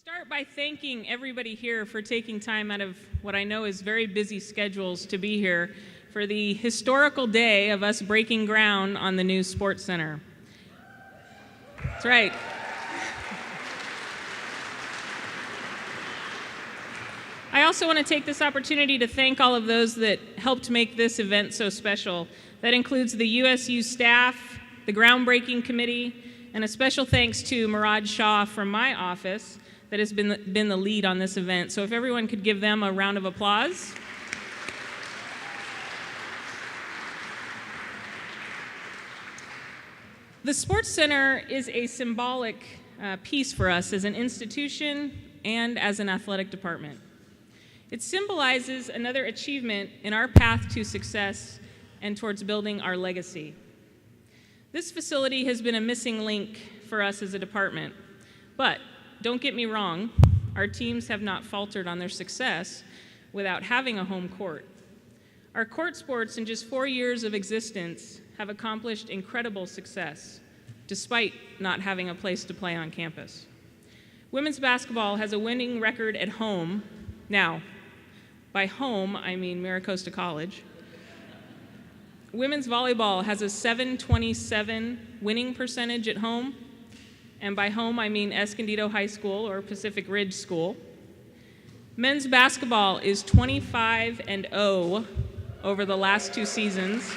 Start by thanking everybody here for taking time out of what I know is very busy schedules to be here for the historical day of us breaking ground on the new Sports Center. That's right. I also want to take this opportunity to thank all of those that helped make this event so special. That includes the USU staff, the groundbreaking committee, and a special thanks to Murad Shah from my office that has been the lead on this event. So if everyone could give them a round of applause. The Sports Center is a symbolic piece for us as an institution and as an athletic department. It symbolizes another achievement in our path to success and towards building our legacy. This facility has been a missing link for us as a department, but don't get me wrong, our teams have not faltered on their success without having a home court. Our court sports in just 4 years of existence have accomplished incredible success, despite not having a place to play on campus. Women's basketball has a winning record at home. Now, by home, I mean Maricosta College. Women's volleyball has a .727 winning percentage at home. And by home, I mean Escondido High School or Pacific Ridge School. Men's basketball is 25-0 over the last 2 seasons.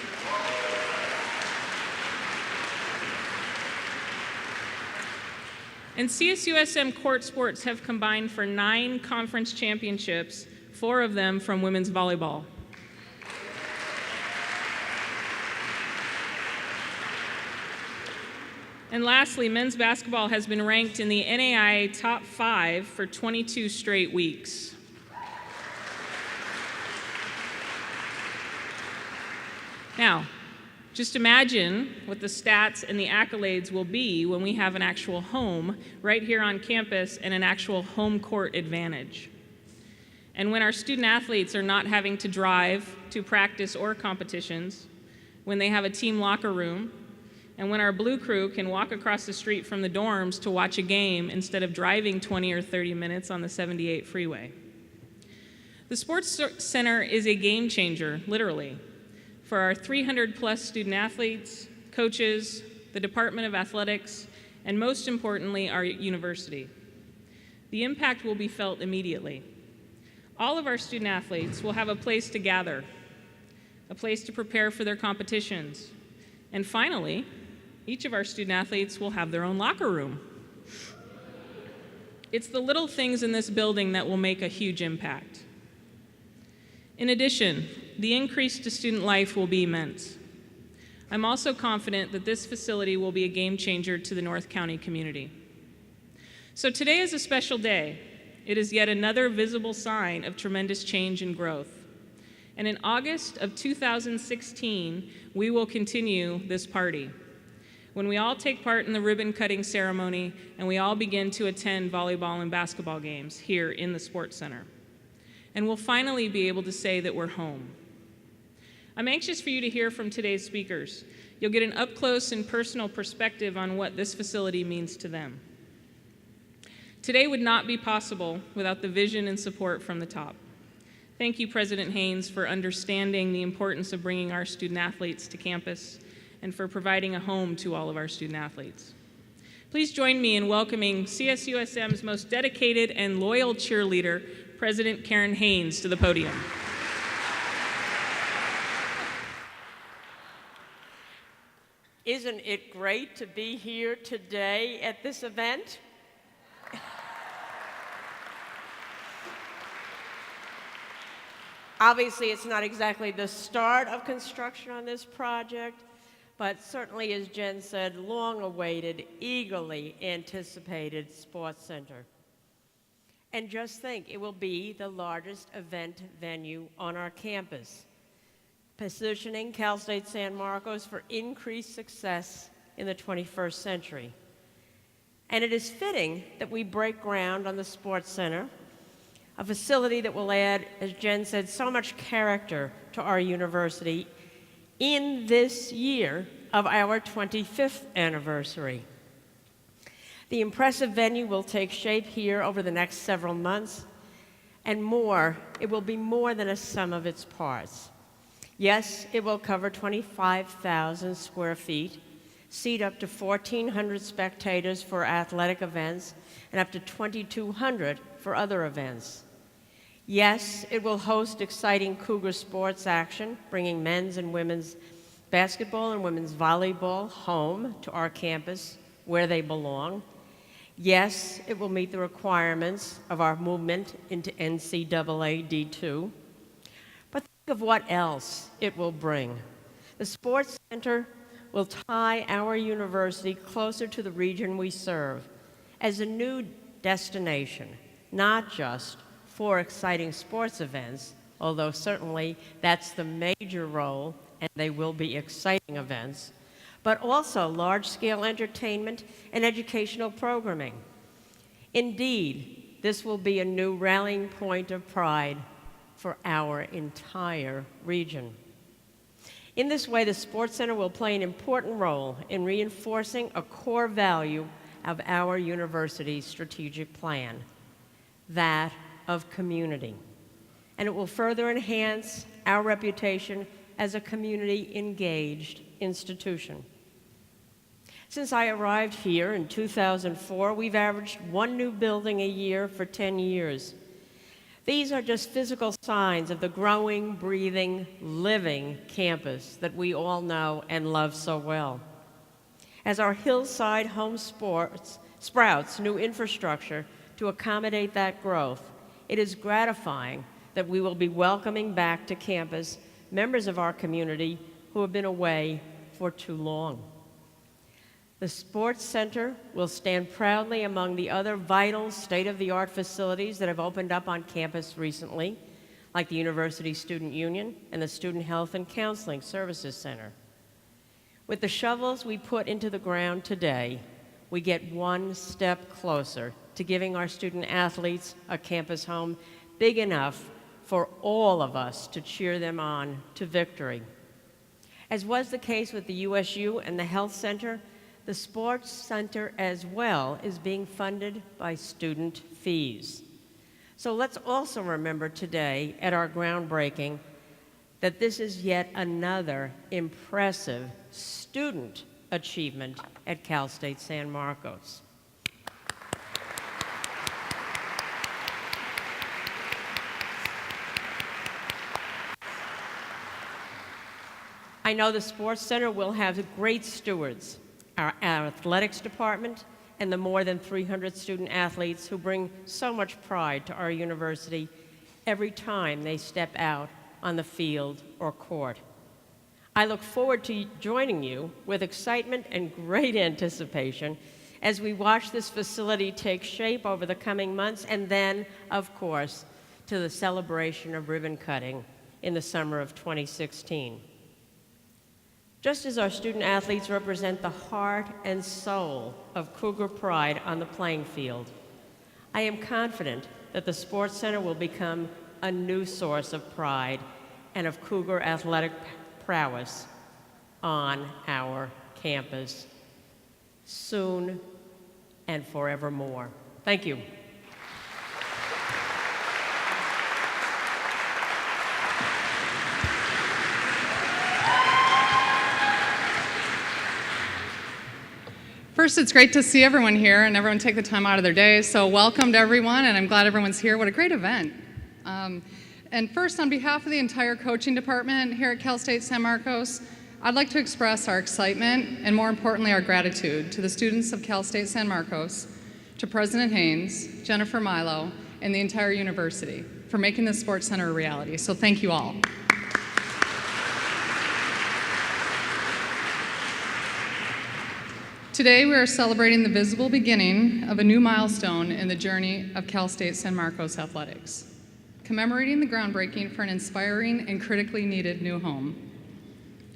And CSUSM court sports have combined for 9 conference championships, 4 of them from women's volleyball. And lastly, men's basketball has been ranked in the NAIA top 5 for 22 straight weeks. Now, just imagine what the stats and the accolades will be when we have an actual home right here on campus and an actual home court advantage. And when our student athletes are not having to drive to practice or competitions, when they have a team locker room, and when our Blue Crew can walk across the street from the dorms to watch a game instead of driving 20 or 30 minutes on the 78 freeway. The Sports Center is a game changer, literally, for our 300+ student athletes, coaches, the Department of Athletics, and most importantly, our university. The impact will be felt immediately. All of our student athletes will have a place to gather, a place to prepare for their competitions, and finally, each of our student athletes will have their own locker room. It's the little things in this building that will make a huge impact. In addition, the increase to student life will be immense. I'm also confident that this facility will be a game changer to the North County community. So today is a special day. It is yet another visible sign of tremendous change and growth. And in August of 2016, we will continue this party, when we all take part in the ribbon-cutting ceremony and we all begin to attend volleyball and basketball games here in the Sports Center. And we'll finally be able to say that we're home. I'm anxious for you to hear from today's speakers. You'll get an up-close and personal perspective on what this facility means to them. Today would not be possible without the vision and support from the top. Thank you, President Haynes, for understanding the importance of bringing our student athletes to campus and for providing a home to all of our student athletes. Please join me in welcoming CSUSM's most dedicated and loyal cheerleader, President Karen Haynes, to the podium. Isn't it great to be here today at this event? Obviously, it's not exactly the start of construction on this project, but certainly, as Jen said, long-awaited, eagerly anticipated Sports Center. And just think, it will be the largest event venue on our campus, positioning Cal State San Marcos for increased success in the 21st century. And it is fitting that we break ground on the Sports Center, a facility that will add, as Jen said, so much character to our university in this year of our 25th anniversary. The impressive venue will take shape here over the next several months, and more, it will be more than a sum of its parts. Yes, it will cover 25,000 square feet, seat up to 1,400 spectators for athletic events, and up to 2,200 for other events. Yes, it will host exciting Cougar sports action, bringing men's and women's basketball and women's volleyball home to our campus where they belong. Yes, it will meet the requirements of our movement into NCAA D2. But think of what else it will bring. The Sports Center will tie our university closer to the region we serve as a new destination, not just for exciting sports events, although certainly that's the major role, and they will be exciting events, but also large-scale entertainment and educational programming. Indeed, this will be a new rallying point of pride for our entire region. In this way, the Sports Center will play an important role in reinforcing a core value of our university's strategic plan, that of community. And it will further enhance our reputation as a community-engaged institution. Since I arrived here in 2004, we've averaged one new building a year for 10 years. These are just physical signs of the growing, breathing, living campus that we all know and love so well. As our hillside home sprouts new infrastructure to accommodate that growth, it is gratifying that we will be welcoming back to campus members of our community who have been away for too long. The Sports Center will stand proudly among the other vital state-of-the-art facilities that have opened up on campus recently, like the University Student Union and the Student Health and Counseling Services Center. With the shovels we put into the ground today, we get one step closer to giving our student athletes a campus home big enough for all of us to cheer them on to victory. As was the case with the USU and the Health Center, the Sports Center as well is being funded by student fees. So let's also remember today at our groundbreaking that this is yet another impressive student achievement at Cal State San Marcos. I know the Sports Center will have great stewards, our athletics department, and the more than 300 student athletes who bring so much pride to our university every time they step out on the field or court. I look forward to joining you with excitement and great anticipation as we watch this facility take shape over the coming months, and then, of course, to the celebration of ribbon cutting in the summer of 2016. Just as our student athletes represent the heart and soul of Cougar pride on the playing field, I am confident that the Sports Center will become a new source of pride and of Cougar athletic prowess on our campus, soon and forevermore. Thank you. First, it's great to see everyone here and everyone take the time out of their day. So welcome to everyone, and I'm glad everyone's here. What a great event. And first, on behalf of the entire coaching department here at Cal State San Marcos, I'd like to express our excitement and, more importantly, our gratitude to the students of Cal State San Marcos, to President Haynes, Jennifer Milo, and the entire university for making this Sports Center a reality. So thank you all. Today, we are celebrating the visible beginning of a new milestone in the journey of Cal State San Marcos athletics, commemorating the groundbreaking for an inspiring and critically needed new home.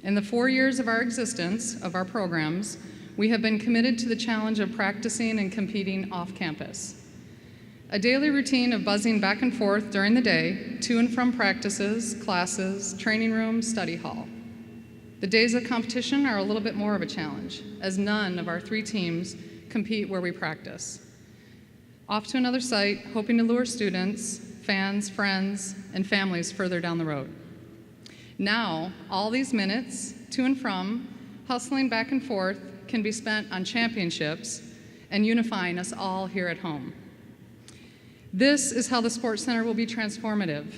In the 4 years of our existence of our programs, we have been committed to the challenge of practicing and competing off campus. A daily routine of buzzing back and forth during the day, to and from practices, classes, training room, study hall. The days of competition are a little bit more of a challenge, as none of our 3 teams compete where we practice. Off to another site, hoping to lure students, fans, friends, and families further down the road. Now, all these minutes, to and from, hustling back and forth, can be spent on championships and unifying us all here at home. This is how the Sports Center will be transformative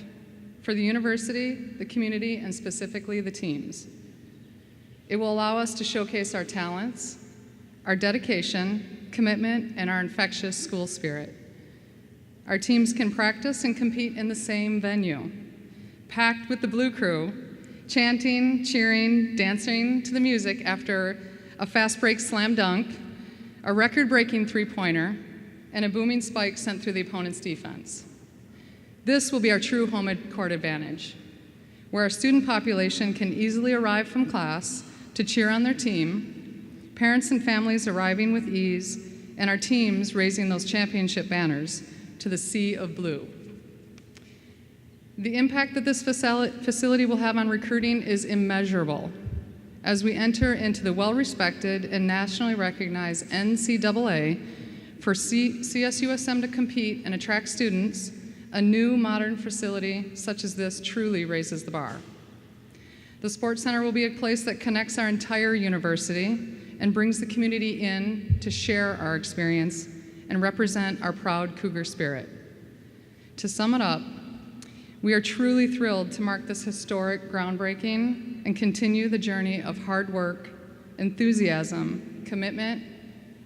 for the university, the community, and specifically the teams. It will allow us to showcase our talents, our dedication, commitment, and our infectious school spirit. Our teams can practice and compete in the same venue, packed with the Blue Crew, chanting, cheering, dancing to the music after a fast break slam dunk, a record-breaking three-pointer, and a booming spike sent through the opponent's defense. This will be our true home court advantage, where our student population can easily arrive from class to cheer on their team, parents and families arriving with ease, and our teams raising those championship banners to the sea of blue. The impact that this facility will have on recruiting is immeasurable as we enter into the well-respected and nationally recognized NCAA. For CSUSM to compete and attract students, a new modern facility such as this truly raises the bar. The Sports Center will be a place that connects our entire university and brings the community in to share our experience and represent our proud Cougar spirit. To sum it up, we are truly thrilled to mark this historic groundbreaking and continue the journey of hard work, enthusiasm, commitment,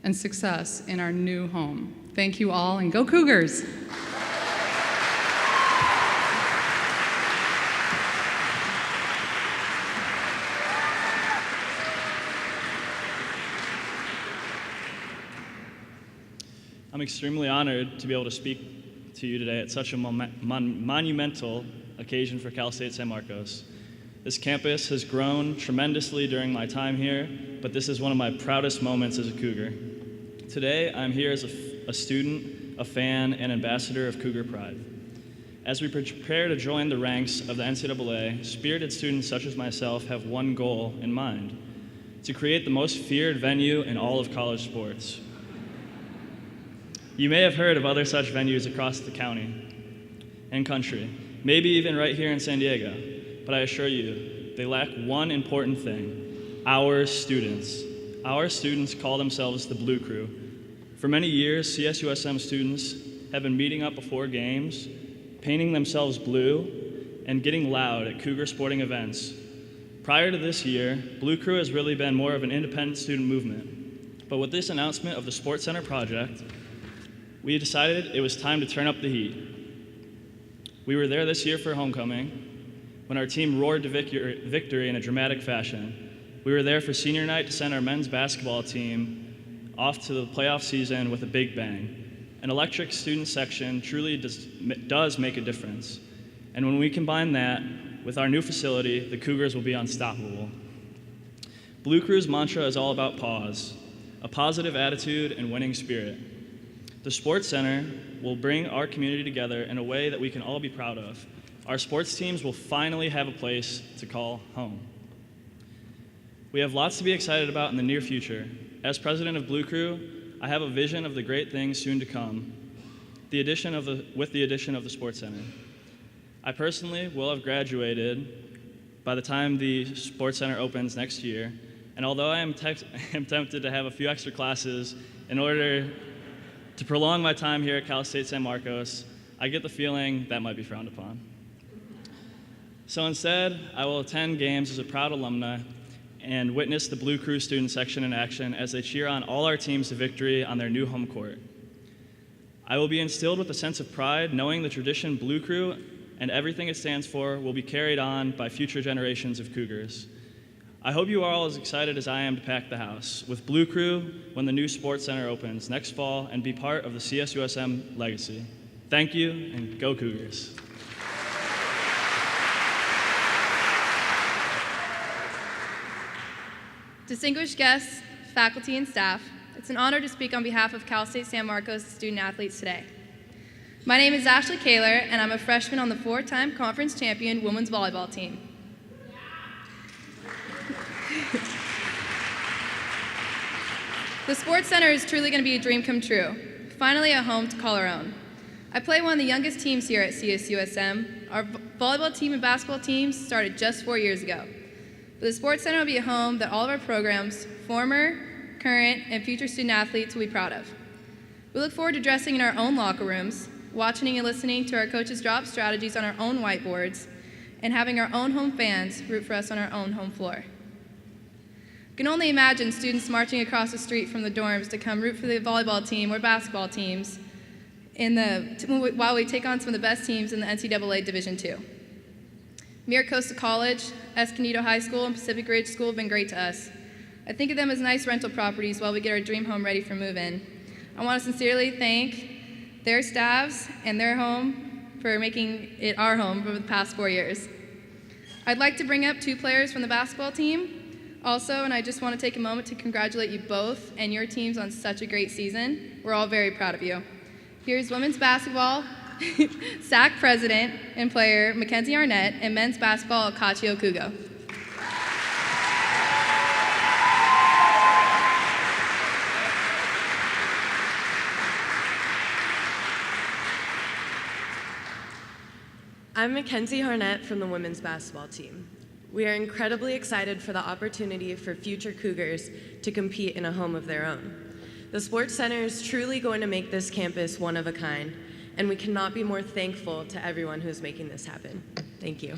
and success in our new home. Thank you all, and go Cougars! I'm extremely honored to be able to speak to you today at such a monumental occasion for Cal State San Marcos. This campus has grown tremendously during my time here, but this is one of my proudest moments as a Cougar. Today, I'm here as a student, a fan, and ambassador of Cougar Pride. As we prepare to join the ranks of the NCAA, spirited students such as myself have one goal in mind: to create the most feared venue in all of college sports. You may have heard of other such venues across the county and country, maybe even right here in San Diego, but I assure you, they lack one important thing: our students. Our students call themselves the Blue Crew. For many years, CSUSM students have been meeting up before games, painting themselves blue, and getting loud at Cougar sporting events. Prior to this year, Blue Crew has really been more of an independent student movement. But with this announcement of the Sports Center project, we decided it was time to turn up the heat. We were there this year for homecoming, when our team roared to victory in a dramatic fashion. We were there for senior night to send our men's basketball team off to the playoff season with a big bang. An electric student section truly does make a difference. And when we combine that with our new facility, the Cougars will be unstoppable. Blue Crew's mantra is all about pause, a positive attitude and winning spirit. The Sports Center will bring our community together in a way that we can all be proud of. Our sports teams will finally have a place to call home. We have lots to be excited about in the near future. As president of Blue Crew, I have a vision of the great things soon to come, with the addition of the Sports Center. I personally will have graduated by the time the Sports Center opens next year, and although I am tempted to have a few extra classes in order to prolong my time here at Cal State San Marcos, I get the feeling that might be frowned upon. So instead, I will attend games as a proud alumni and witness the Blue Crew student section in action as they cheer on all our teams to victory on their new home court. I will be instilled with a sense of pride knowing the tradition Blue Crew and everything it stands for will be carried on by future generations of Cougars. I hope you are all as excited as I am to pack the house with Blue Crew when the new Sports Center opens next fall and be part of the CSUSM legacy. Thank you, and go Cougars. Distinguished guests, faculty, and staff, it's an honor to speak on behalf of Cal State San Marcos student athletes today. My name is Ashley Kaylor, and I'm a freshman on the four-time conference champion women's volleyball team. The Sports Center is truly going to be a dream come true. Finally a home to call our own. I play one of the youngest teams here at CSUSM. Our volleyball team and basketball teams started just 4 years ago. But the Sports Center will be a home that all of our programs, former, current, and future student athletes will be proud of. We look forward to dressing in our own locker rooms, watching and listening to our coaches drop strategies on our own whiteboards, and having our own home fans root for us on our own home floor. I can only imagine students marching across the street from the dorms to come root for the volleyball team or basketball teams while we take on some of the best teams in the NCAA Division II. Miracosta College, Escondido High School, and Pacific Ridge School have been great to us. I think of them as nice rental properties while we get our dream home ready for move-in. I want to sincerely thank their staffs and their home for making it our home for the past 4 years. I'd like to bring up 2 players from the basketball team also, and I just want to take a moment to congratulate you both and your teams on such a great season. We're all very proud of you. Here's women's basketball SAC president and player Mackenzie Arnett and men's basketball Akachi Okugo. I'm Mackenzie Arnett from the women's basketball team. We are incredibly excited for the opportunity for future Cougars to compete in a home of their own. The Sports Center is truly going to make this campus one of a kind, and we cannot be more thankful to everyone who is making this happen. Thank you.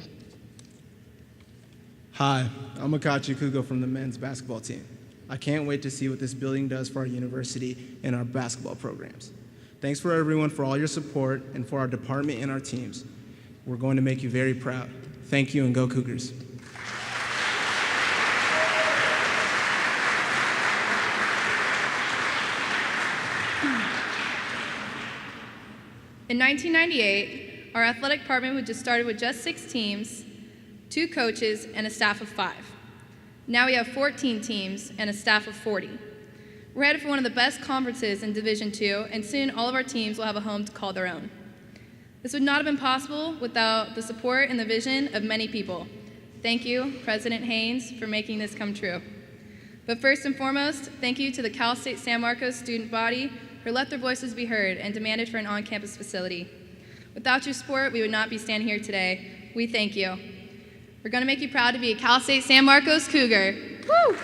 Hi, I'm Akachi Okugo from the men's basketball team. I can't wait to see what this building does for our university and our basketball programs. Thanks for everyone for all your support and for our department and our teams. We're going to make you very proud. Thank you, and go Cougars. In 1998, our athletic department was just started with just 6 teams, 2 coaches, and a staff of 5. Now we have 14 teams and a staff of 40. We're headed for one of the best conferences in Division II, and soon all of our teams will have a home to call their own. This would not have been possible without the support and the vision of many people. Thank you, President Haynes, for making this come true. But first and foremost, thank you to the Cal State San Marcos student body who let their voices be heard and demanded for an on-campus facility. Without your support, we would not be standing here today. We thank you. We're going to make you proud to be a Cal State San Marcos Cougar. Woo!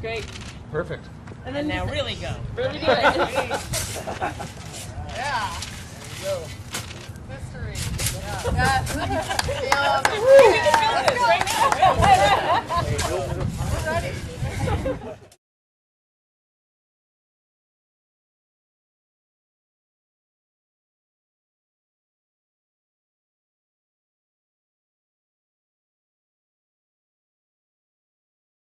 Great. Perfect. And then now really go. Really do it. Yeah. There you go. Mystery. Yeah. We can feel this right now. Ready?